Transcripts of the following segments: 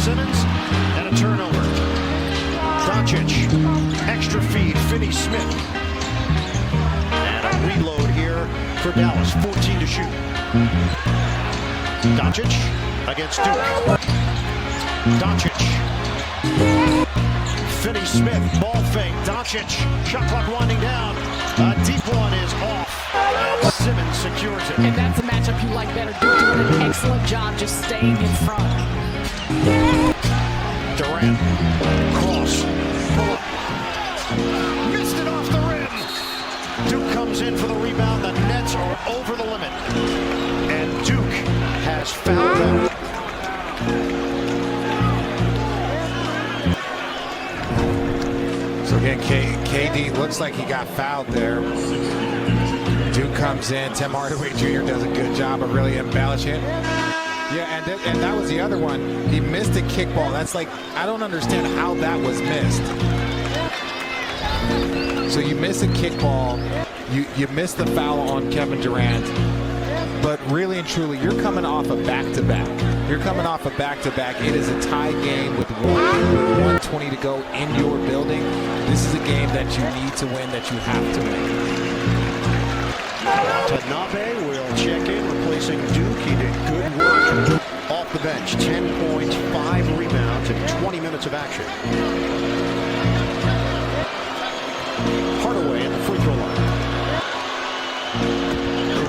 Simmons, and a turnover. Doncic, extra feed, Finney-Smith. And a reload here for Dallas, 14 to shoot. Doncic against Duke. Doncic. Finney-Smith, ball fake. Doncic, shot clock winding down. A deep one is off. And Simmons secures it. And that's a matchup you like better. Duke doing an excellent job just staying in front. Durant, cross, pull up. Missed it off the rim. Duke comes in for the rebound. The Nets are over the limit. And Duke has fouled them. So again, KD looks like he got fouled there. Duke comes in. Tim Hardaway Jr. does a good job of really embellishing it. Yeah, and that was the other one. He missed a kickball. That's like, I don't understand how that was missed. So you miss a kickball. You miss the foul on Kevin Durant. But really and truly, you're coming off a back-to-back. You're coming off a back-to-back. It is a tie game with 1:20 to go in your building. This is a game that you need to win, that you have to win. Watanabe will check in, replacing Duke. He did good work off the bench. 10 points, 5 rebounds, and 20 minutes of action. Hardaway at the free throw line.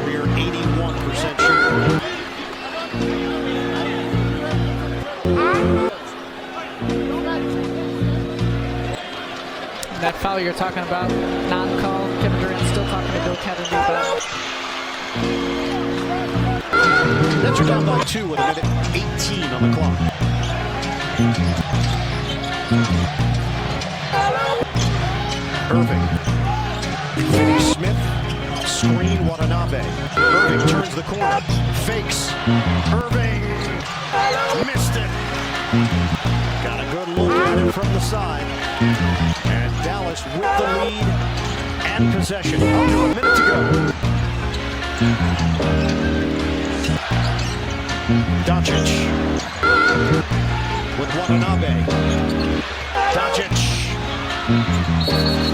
Career 81% shooter. That foul you're talking about, non-call. Kevin Durant still talking to Bill Kennedy about. Nets are down by 2 with a minute 18 on the clock. Irving. Finney-Smith. Screen Watanabe. Irving turns the corner. Fakes. Irving. Missed it. Got a good look at it from the side. And Dallas with the lead and possession. Under a minute to go. Doncic with Watanabe. Doncic.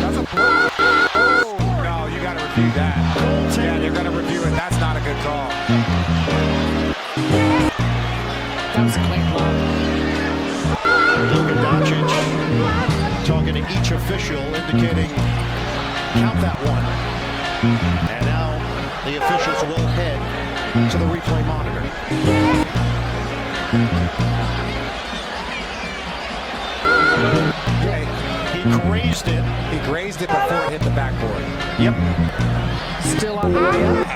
That's a block. Oh, no, you got to review that. Yeah, they're going to review it. That's not a good call. That was a clean block. Luka Doncic talking to each official, indicating count that one. And now the officials will head to the replay monitor. He grazed it. He grazed it before it hit the backboard. Yep. Still on the way up.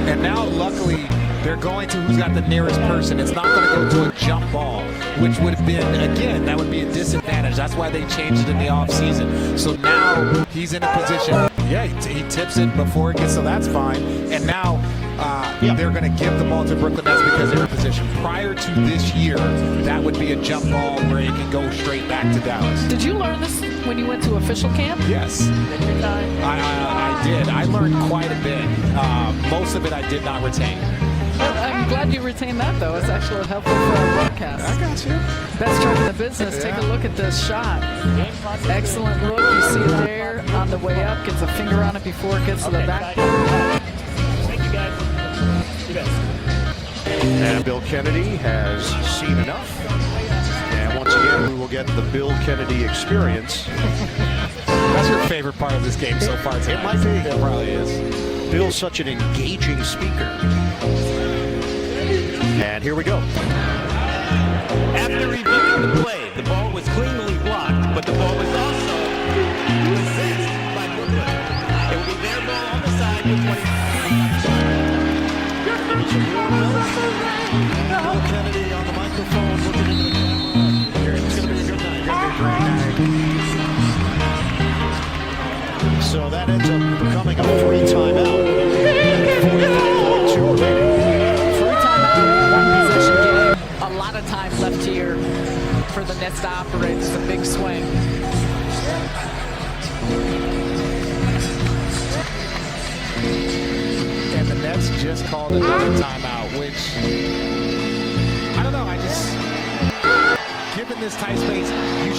And now, luckily, they're going to who's got the nearest person. It's not going to go to a jump ball, which would have been, again, that would be a disadvantage. That's why they changed it in the offseason. So now he's in a position, yeah, he tips it before it gets, so that's fine. And now they're going to give the ball to Brooklyn Nets because they're in position. Prior to this year, that would be a jump ball where it can go straight back to Dallas. Did you learn this when you went to official camp? Yes. I did. I learned quite a bit. Most of it I did not retain. I'm glad you retained that, though. It's actually helpful for our broadcast. I got you. Best trick in the business. Take a look at this shot. Excellent look. You see it there on the way up. Gets a finger on it before it gets to the back. Thank you, guys. You bet. And Bill Kennedy has seen enough. And once again, we will get the Bill Kennedy experience. That's your favorite part of this game so far tonight. It might be. It probably is. Bill's such an engaging speaker. And here we go. After reviewing the play, the ball was cleanly blocked, but the ball was also possessed by Brooklyn. It will be their ball on the side with 20. Bill Kennedy on the microphone looking into the camera. It's going to be a good night. It's going to be a great night. So that ends up becoming a free timeout. 43.2 remaining. Free timeout, one possession game. A lot of time left here for the Nets to operate. It's a big swing. And the Nets just called another timeout, which, I don't know, I just this tight space, you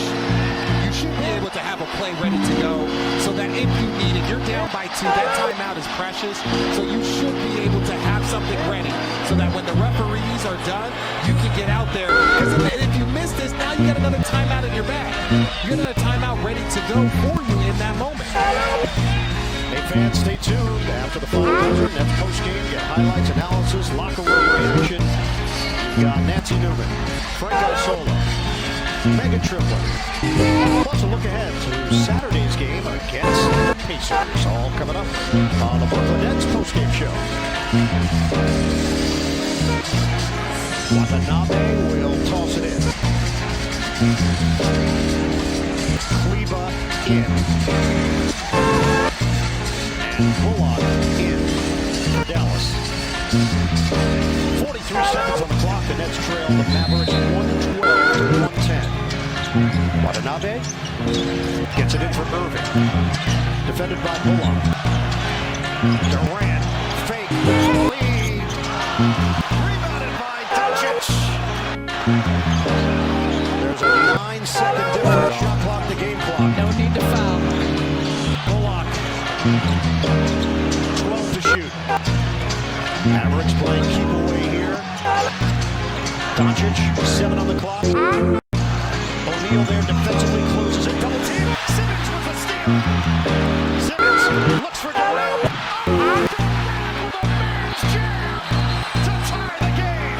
should be able to have a play ready to go so that if you need it, you're down by 2. That timeout is precious, so you should be able to have something ready so that when the referees are done, you can get out there. Because if you miss this, now you got another timeout in your bag. You got another timeout ready to go for you in that moment. Hey fans, stay tuned. After the final buzzer, Nets postgame, get highlights, analysis, locker room reaction. You've got Nancy Newman, Frank Isola, Megan Triplett. Plus a look ahead to Saturday's game against the Pacers. All coming up on the Brooklyn Nets postgame show. Watanabe will toss it in. Kleba in. And Bullock in for Dallas. 43 seconds on the clock. The Nets trail the Mavericks 112 to 110. Watanabe gets it in for Irving. Defended by Bullock. Durant fake for the lead. Rebounded by Doncic. There's a 9-second difference. Shot clock to game clock. No need to foul. Bullock. 12 to shoot. Mavericks playing keep away here. Doncic, 7 on the clock. O'Neal there defensively closes it. Double team. Simmons with a steal. Simmons looks for Durant. Durant with a man's jam to tie the game.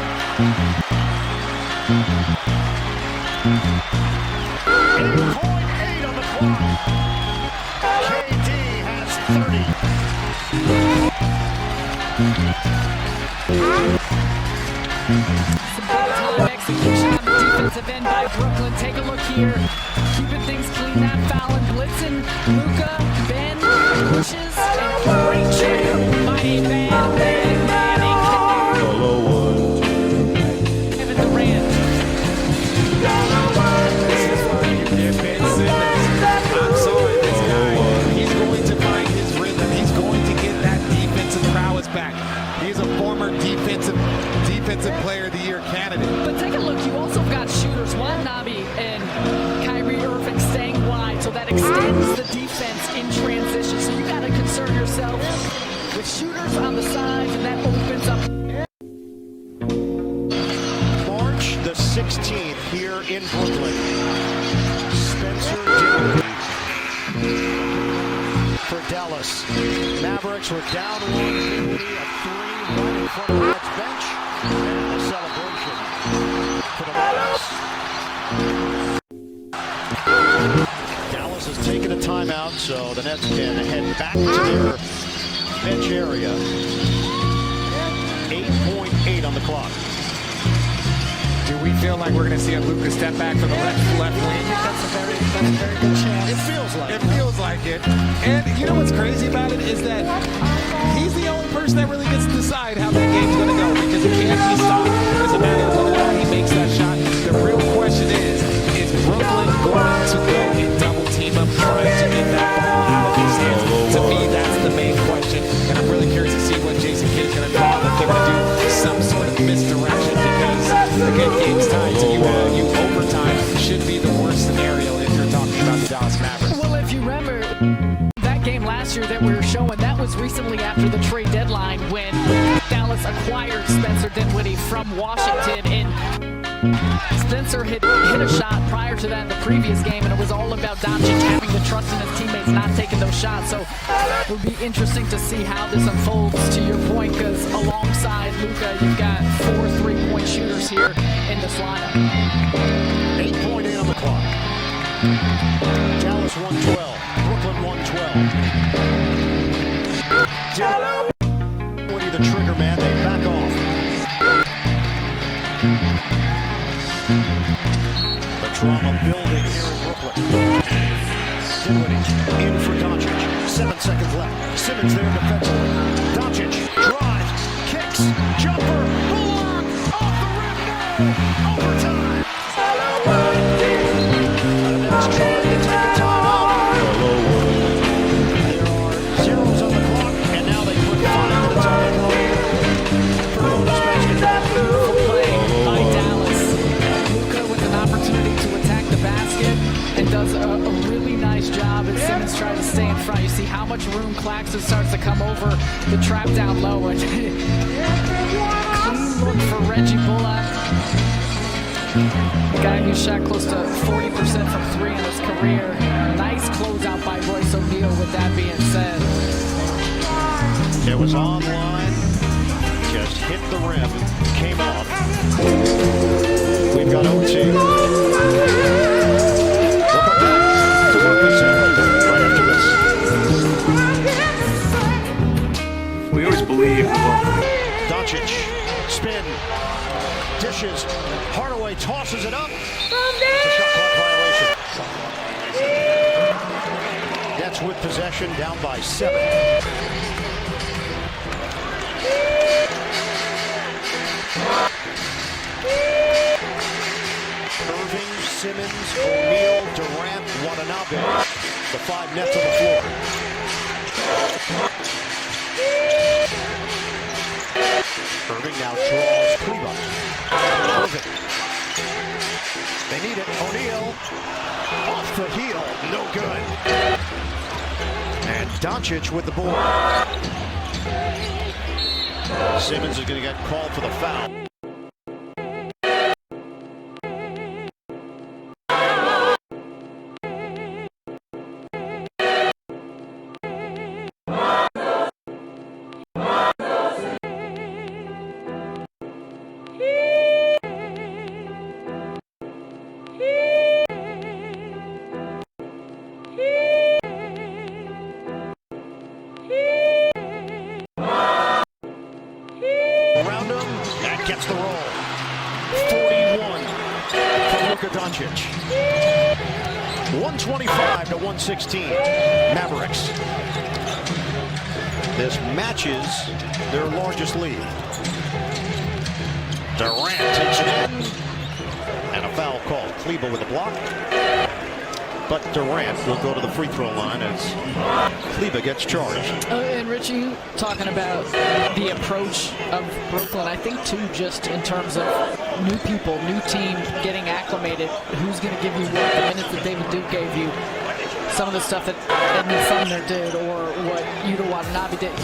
8.8 on the clock. KD has 30. Some big-time execution on the defensive end by Brooklyn. Take a look here. Keeping things clean, not fouling, blitzing. Luka, Ben, pushes, and great jam by a bad Manning. Kevin Durant. This is why you get Ben Simmons. I'm sorry, this guy, he's going to find his rhythm. He's going to get that defensive prowess back. He's a former defensive player of the year candidate. But take a look, you also got shooters, Watanabe and Kyrie Irving staying wide, so that extends the defense in transition. So you got to concern yourself with shooters on the sides, and that opens up. March the 16th here in Brooklyn. Spencer Dinwiddie for Dallas. Mavericks were down 1. Dinwiddie a 3 right in front of the Nets bench. And a celebration for the Mavericks. Dallas has taken a timeout, so the Nets can head back to their bench area. 8.8 on the clock. Do we feel like we're going to see a Luka step back from the left wing? That's a very good chance. It feels like It feels like it. And you know what's crazy about it is that he's the only person that really gets to decide how that game's going to go because it can't be stopped. It doesn't matter whether or not he makes that shot. The real question is Brooklyn going to go and double team up trying to get that ball out of his hands? To me, that's the main question. And I'm really curious to see what Jason Kidd's going to draw. If they're going to do some sort of misdirection because, again, game's tied. So you overtime should be the worst scenario if you're talking about the Dallas Mavericks. Well, if you remember that game last year that we were showing, that was recently after the trade deadline when Dallas acquired Spencer Dinwiddie from Washington, and Spencer had hit a shot prior to that in the previous game, and it was all about Doncic having the trust in his teammates not taking those shots. So it would be interesting to see how this unfolds, to your point, because alongside Luka, you've got 4 3-point shooters here in this lineup. 8.8 on the clock. Dallas 112. Brooklyn 112. Woody the trigger man. They back off. The drama building here in Brooklyn. Dinwiddie in for Doncic. 7 seconds left. Simmons there defensively. Doncic drives, kicks, jumper, Bullock off the rim. No! Overtime. Let's try to take a timeout. There are zeros on the clock, and now they put 5 minutes on the clock. For bonus basketball. Beautiful play by Dallas. Luka with an opportunity to tries to stay in front. You see how much room Claxton starts to come over the trap down low. And clean look for Reggie Bullock. The guy who shot close to 40% from three in his career. Nice closeout by Royce O'Neal, with that being said. It was online, just hit the rim, came off. We've got OT. We'll come back to work with Sam right after this. We always believe. Doncic, spin, dishes, Hardaway tosses it up. It's a shot clock violation. Nets with possession, down by 7. Irving, Simmons, O'Neal, Durant, Watanabe. The 5 Nets on the floor. Irving now draws Kleber. Irving. They need it. O'Neal off the heel. No good. And Doncic with the board. Simmons is going to get called for the foul. Around him, and gets the roll. 41 for Luka Doncic. 125 to 116. Mavericks. This matches their largest lead. Durant takes it in, and a foul called. Kleber with a block. But Durant will go to the free throw line as Kleber gets charged. And Richie, talking about the approach of Brooklyn, I think too, just in terms of new people, new team getting acclimated, who's going to give you what, the minutes that David Duke gave you, some of the stuff that Edmund Sumner did, or what Yuta Watanabe did.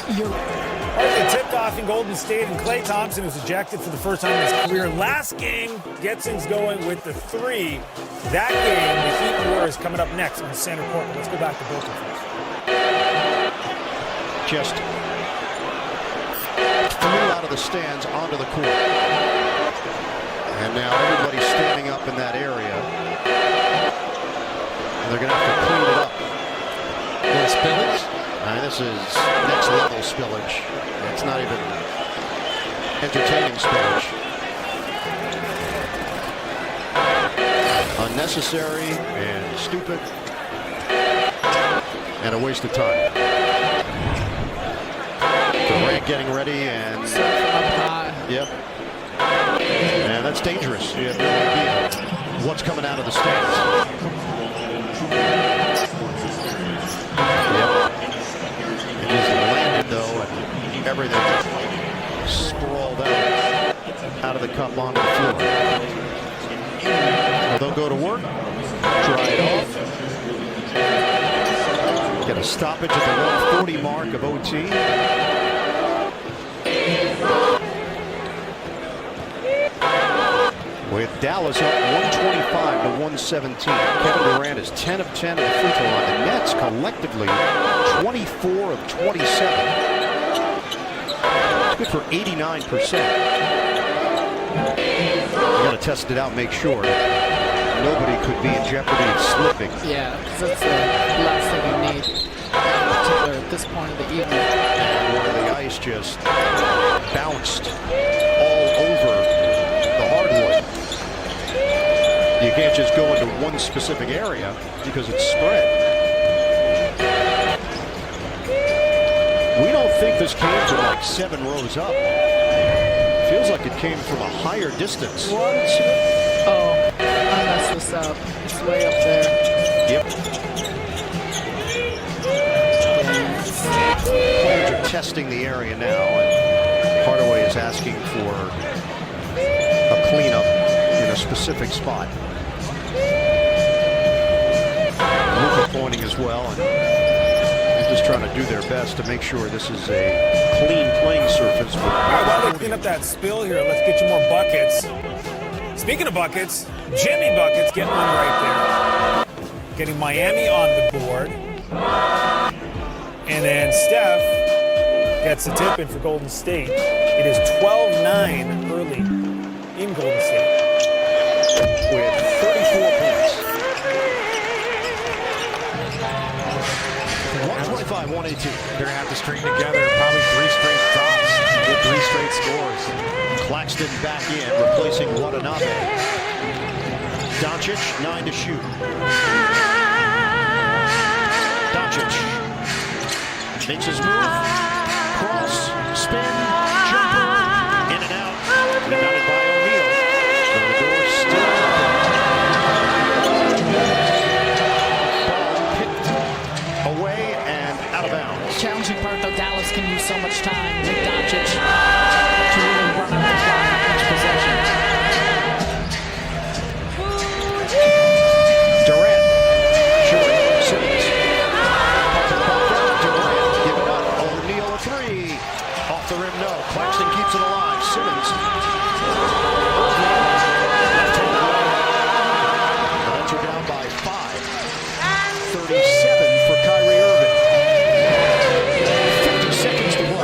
It tipped off in Golden State, and Klay Thompson was ejected for the first time in his career. Last game gets things going with the 3. That game, the Heat Warriors, coming up next on center court. Let's go back to Brooklyn first. Just flew out of the stands onto the court. And now everybody's standing up in that area. And they're going to have to clean it up. Little spillage? This is next level spillage. It's not even entertaining spillage. Unnecessary and stupid. And a waste of time. Durant getting ready and... Yep. And that's dangerous. You have no idea what's coming out of the stands. Yep. It just landed though, and everything sprawled out of the cup onto the floor. So they'll go to work, dry it off. Get a stoppage at the 140 mark of OT. With Dallas up 125 to 117. Kevin Durant is 10 of 10 at the free throw line. The Nets collectively 24 of 27. It's good for 89%. You got to test it out, make sure nobody could be in jeopardy of slipping. Yeah, because that's the last thing you need, particularly at this point of the evening. And where the ice just bounced all over the hardwood. You can't just go into one specific area because it's spread. We don't think this came from like 7 rows up. Feels like it came from a higher distance. 1, 2. Oh, I messed this up. It's way up there. Yep. Players are testing the area now, and Hardaway is asking for a cleanup in a specific spot. Luka pointing as well, and trying to do their best to make sure this is a clean playing surface. All right, while they clean up that spill here, let's get you more buckets. Speaking of buckets, Jimmy Buckets getting one right there. Getting Miami on the board. And then Steph gets the tip in for Golden State. It is 12-9 early in Golden State. With 34 points. 125, 118. They're going to have to string together probably 3 straight drops to get 3 straight scores. Claxton back in, replacing Watanabe. Doncic, 9 to shoot. Doncic makes his move. Cross, spin, jumper, in and out. Rebounded by O'Neal. So the door's still open. Ball picked away and out of bounds. Challenging part, though, Dallas can use so much time with Doncic to really run up the clock each possession. Durant, shooting, Simmons. Pump it back out, Durant, give it up. O'Neal a 3. Off the rim, no. Claxton keeps it alive. Simmons. Left-hand layup. The Nets are down by 5. 37 for Kyrie Irving. 50 seconds to go.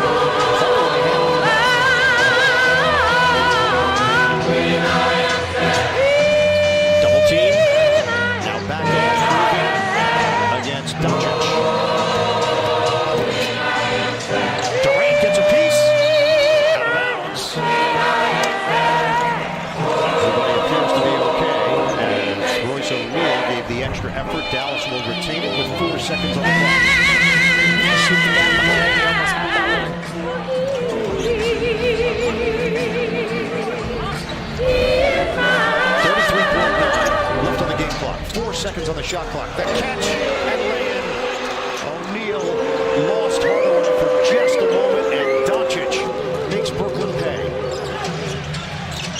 Double team. Now back off against Doncic. Durant gets a piece. Out of bounds. Everybody appears to be okay. As Royce O'Neal gave the extra effort, Dallas will retain it with 4 seconds on the clock. Shooting down the hole, he almost had that one. 33.9 left on the game clock. 4 seconds on the shot clock. The catch and lay-in. O'Neal lost Hardaway for just a moment, and Doncic makes Brooklyn pay.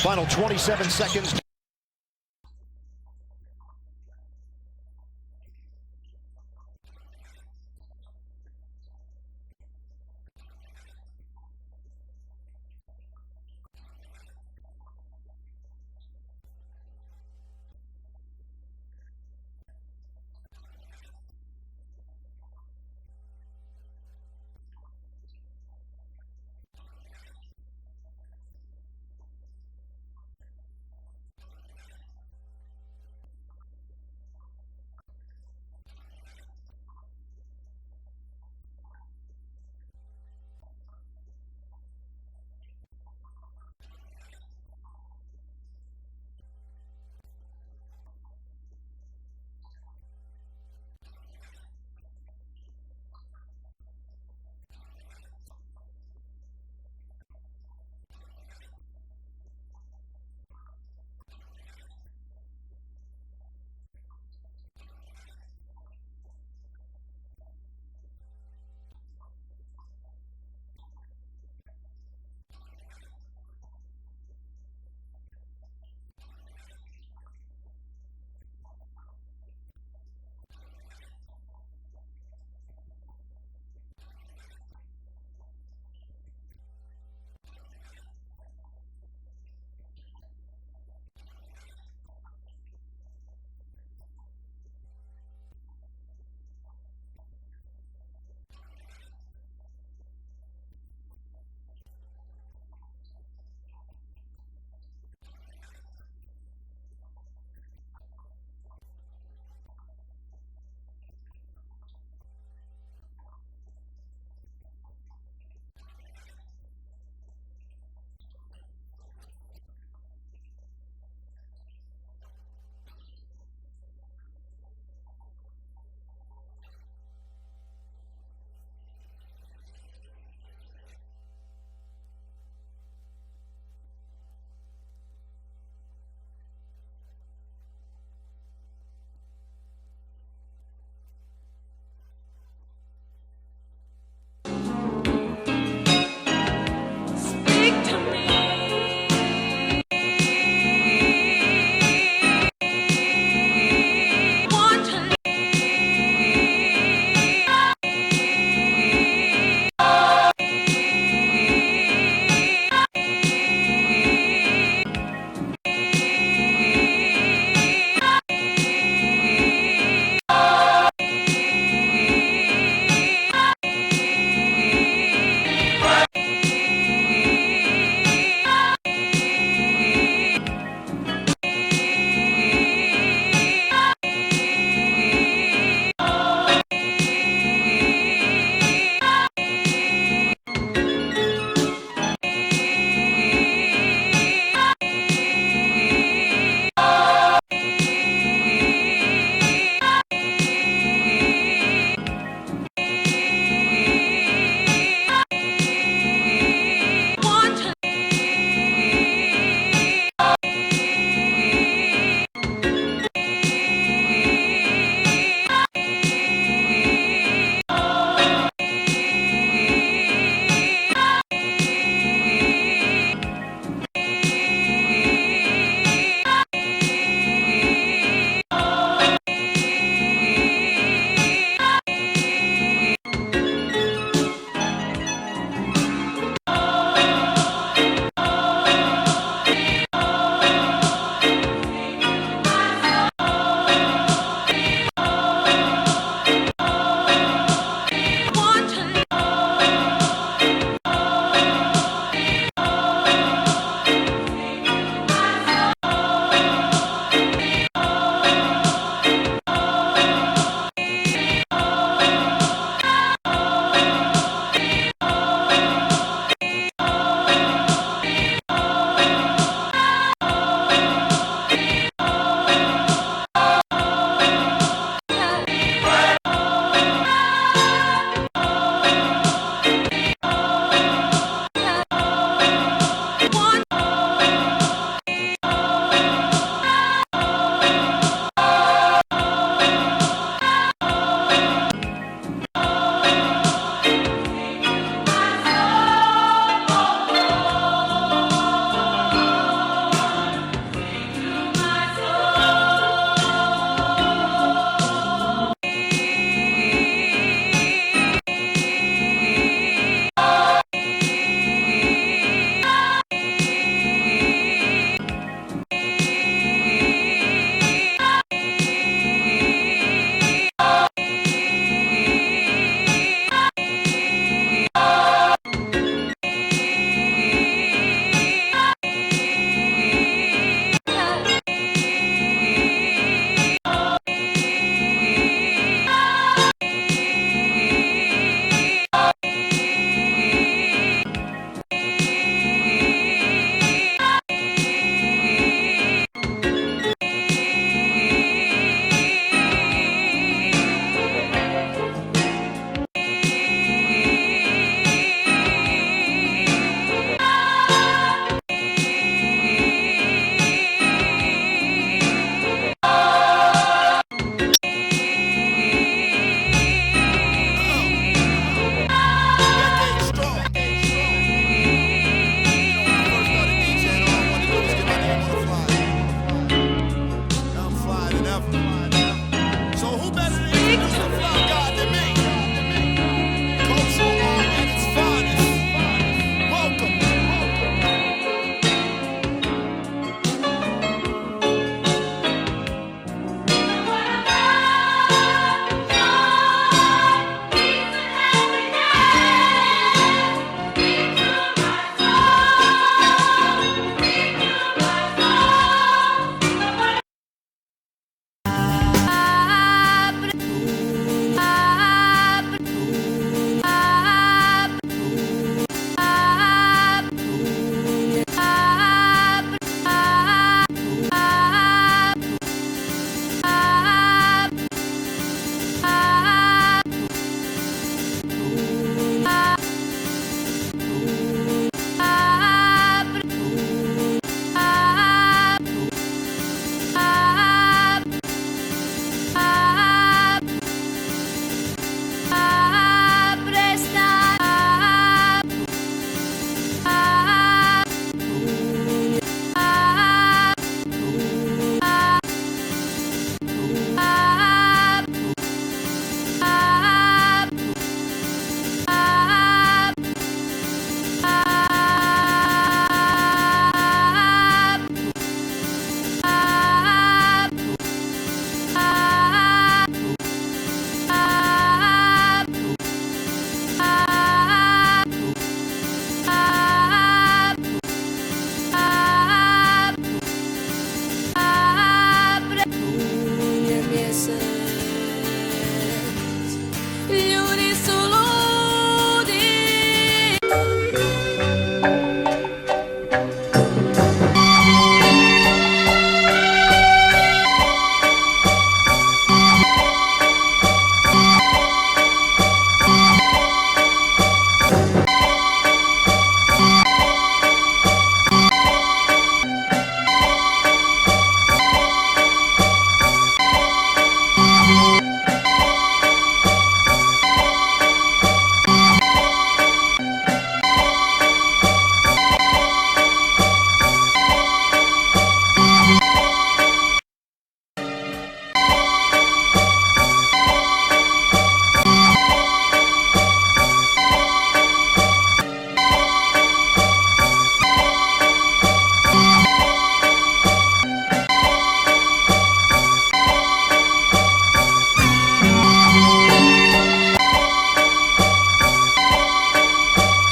Final 27 seconds.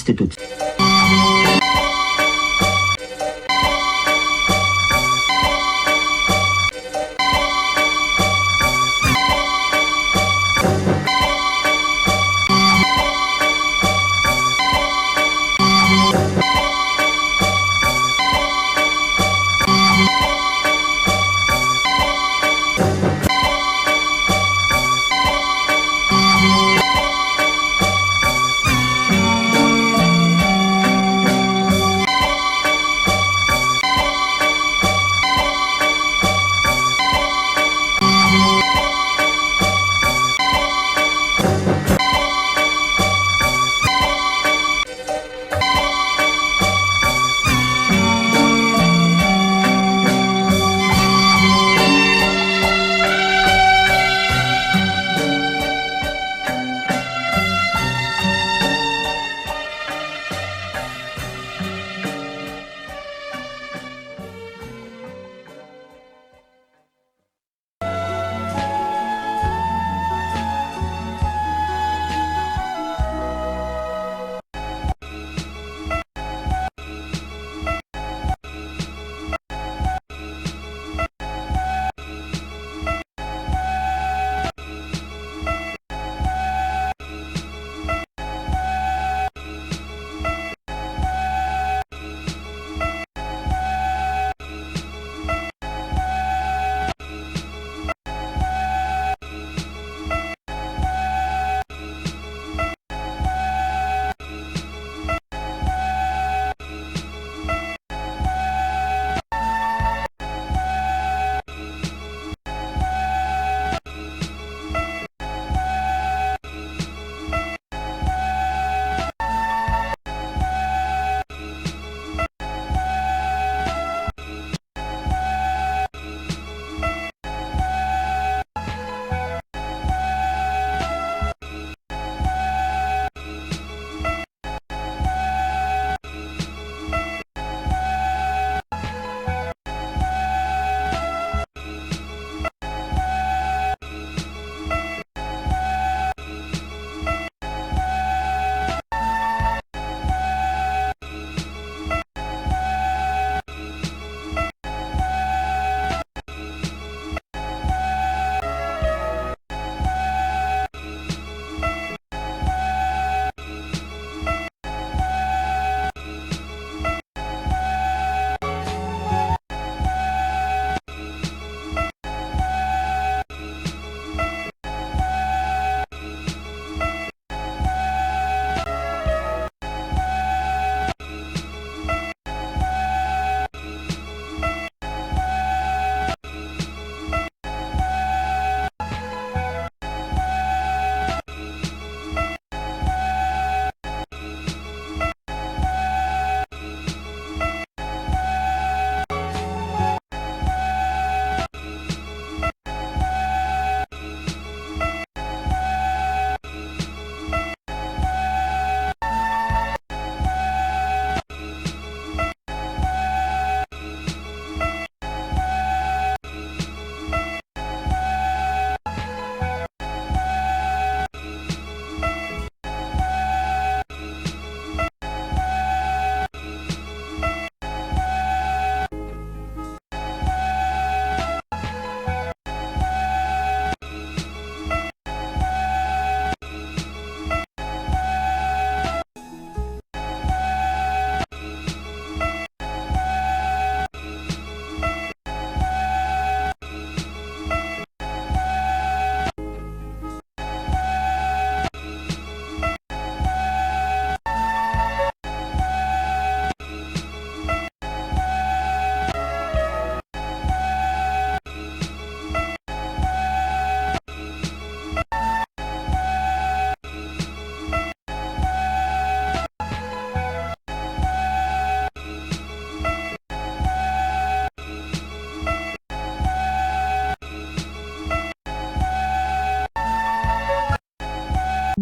substitutes.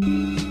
you